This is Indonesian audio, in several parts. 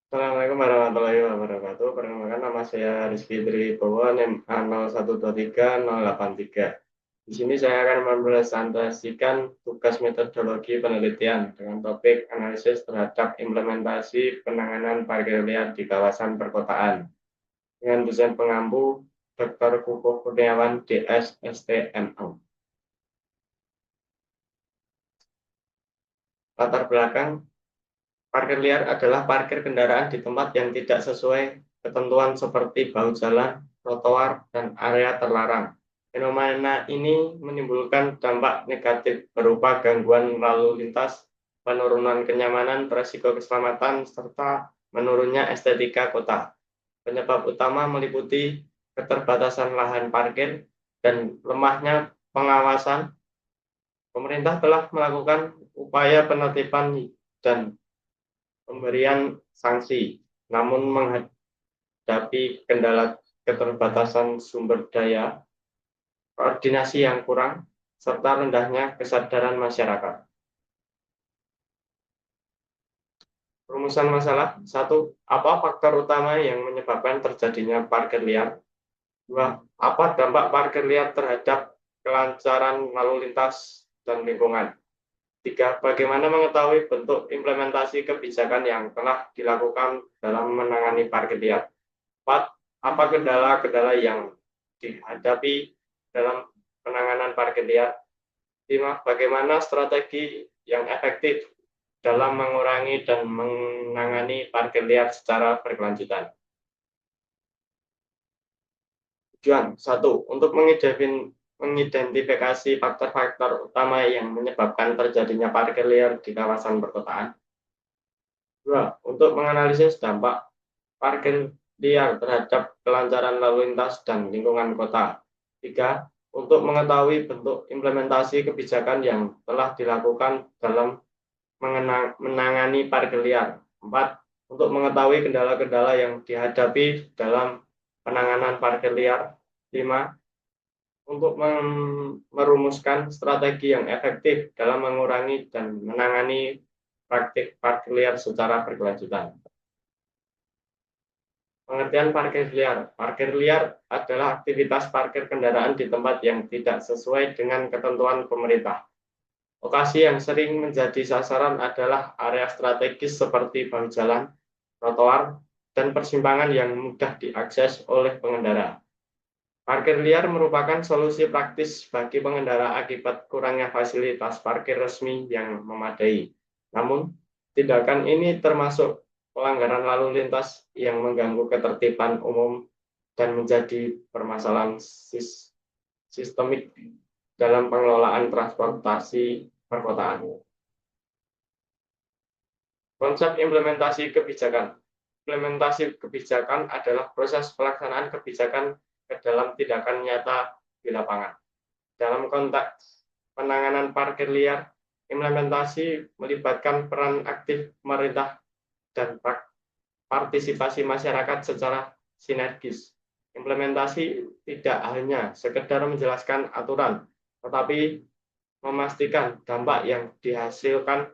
Assalamualaikum warahmatullahi wabarakatuh. Perkenalkan nama saya Rizky Tribowo, NIM A0123 083. Di sini saya akan mempresentasikan tugas metodologi penelitian dengan topik analisis terhadap implementasi penanganan parkir liar di kawasan perkotaan dengan dosen pengampu Dr. Kukuh Kurniawan, DS, STMO. Latar belakang: parkir liar adalah parkir kendaraan di tempat yang tidak sesuai ketentuan seperti bahu jalan, trotoar, dan area terlarang. Fenomena ini menimbulkan dampak negatif berupa gangguan lalu lintas, penurunan kenyamanan, resiko keselamatan, serta menurunnya estetika kota. Penyebab utama meliputi keterbatasan lahan parkir dan lemahnya pengawasan. Pemerintah telah melakukan upaya penertiban dan pemberian sanksi, namun menghadapi kendala keterbatasan sumber daya, koordinasi yang kurang, serta rendahnya kesadaran masyarakat. Rumusan masalah: 1. Apa faktor utama yang menyebabkan terjadinya parkir liar? 2. Apa dampak parkir liar terhadap kelancaran lalu lintas dan lingkungan? 3. Bagaimana mengetahui bentuk implementasi kebijakan yang telah dilakukan dalam menangani parkir liar? 4. Apa kendala-kendala yang dihadapi dalam penanganan parkir liar? 5. Bagaimana strategi yang efektif dalam mengurangi dan menangani parkir liar secara berkelanjutan? Tujuan: 1. Untuk mengidentifikasi faktor-faktor utama yang menyebabkan terjadinya parkir liar di kawasan perkotaan. 2. Untuk menganalisis dampak parkir liar terhadap kelancaran lalu lintas dan lingkungan kota. 3. Untuk mengetahui bentuk implementasi kebijakan yang telah dilakukan dalam menangani parkir liar. 4. Untuk mengetahui kendala-kendala yang dihadapi dalam penanganan parkir liar. 5. Untuk merumuskan strategi yang efektif dalam mengurangi dan menangani praktik parkir liar secara berkelanjutan. Pengertian parkir liar. Parkir liar adalah aktivitas parkir kendaraan di tempat yang tidak sesuai dengan ketentuan pemerintah. Lokasi yang sering menjadi sasaran adalah area strategis seperti bahu jalan, trotoar, dan persimpangan yang mudah diakses oleh pengendara. Parkir liar merupakan solusi praktis bagi pengendara akibat kurangnya fasilitas parkir resmi yang memadai. Namun, tindakan ini termasuk pelanggaran lalu lintas yang mengganggu ketertiban umum dan menjadi permasalahan sistemik dalam pengelolaan transportasi perkotaan. Konsep implementasi kebijakan. Implementasi kebijakan adalah proses pelaksanaan kebijakan ke dalam tindakan nyata di lapangan. Dalam konteks penanganan parkir liar, implementasi melibatkan peran aktif pemerintah dan partisipasi masyarakat secara sinergis. Implementasi tidak hanya sekedar menjelaskan aturan, tetapi memastikan dampak yang dihasilkan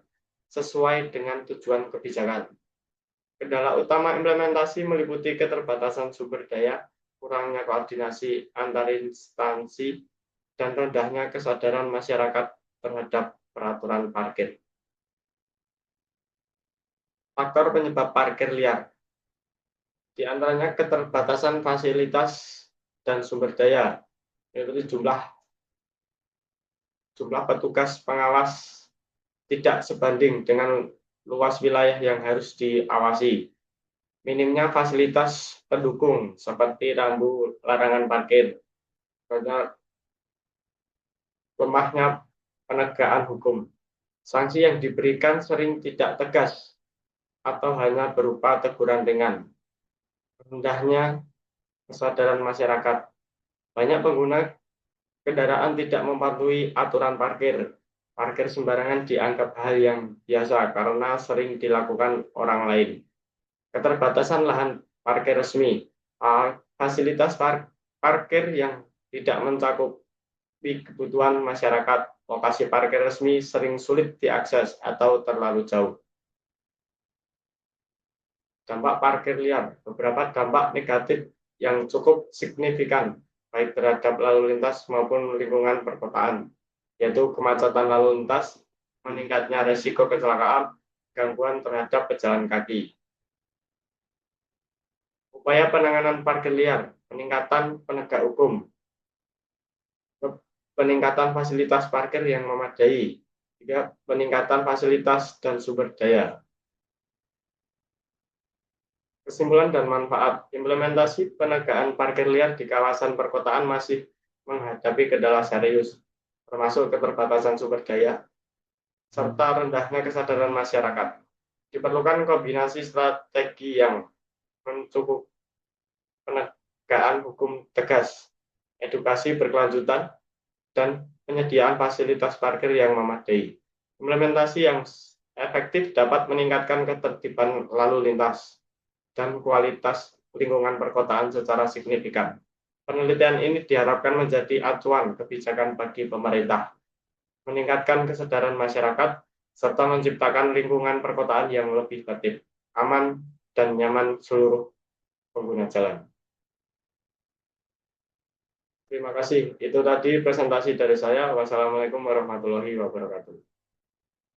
sesuai dengan tujuan kebijakan. Kendala utama implementasi meliputi keterbatasan sumber daya, kurangnya koordinasi antar instansi, dan rendahnya kesadaran masyarakat terhadap peraturan parkir. Faktor penyebab parkir liar, di antaranya keterbatasan fasilitas dan sumber daya, yaitu jumlah petugas pengawas tidak sebanding dengan luas wilayah yang harus diawasi. Minimnya fasilitas pendukung seperti rambu larangan parkir, karena lemahnya penegakan hukum. Sanksi yang diberikan sering tidak tegas atau hanya berupa teguran ringan. Rendahnya kesadaran masyarakat. Banyak pengguna kendaraan tidak mematuhi aturan parkir. Parkir sembarangan dianggap hal yang biasa karena sering dilakukan orang lain. Keterbatasan lahan parkir resmi. Fasilitas parkir yang tidak mencakupi kebutuhan masyarakat. Lokasi parkir resmi sering sulit diakses atau terlalu jauh. Dampak parkir liar, beberapa dampak negatif yang cukup signifikan baik terhadap lalu lintas maupun lingkungan perkotaan, yaitu kemacetan lalu lintas, meningkatnya resiko kecelakaan, gangguan terhadap pejalan kaki. Upaya penanganan parkir liar, peningkatan penegak hukum, peningkatan fasilitas parkir yang memadai, juga peningkatan fasilitas dan sumber daya. Kesimpulan dan manfaat, implementasi penegakan parkir liar di kawasan perkotaan masih menghadapi kendala serius, termasuk keterbatasan sumber daya, serta rendahnya kesadaran masyarakat. Diperlukan kombinasi strategi yang mencukupi penegakan hukum tegas, edukasi berkelanjutan, dan penyediaan fasilitas parkir yang memadai. Implementasi yang efektif dapat meningkatkan ketertiban lalu lintas dan kualitas lingkungan perkotaan secara signifikan. Penelitian ini diharapkan menjadi acuan kebijakan bagi pemerintah, meningkatkan kesadaran masyarakat, serta menciptakan lingkungan perkotaan yang lebih tertib, aman, dan nyaman seluruh pengguna jalan. Terima kasih. Itu tadi presentasi dari saya. Wassalamualaikum warahmatullahi wabarakatuh.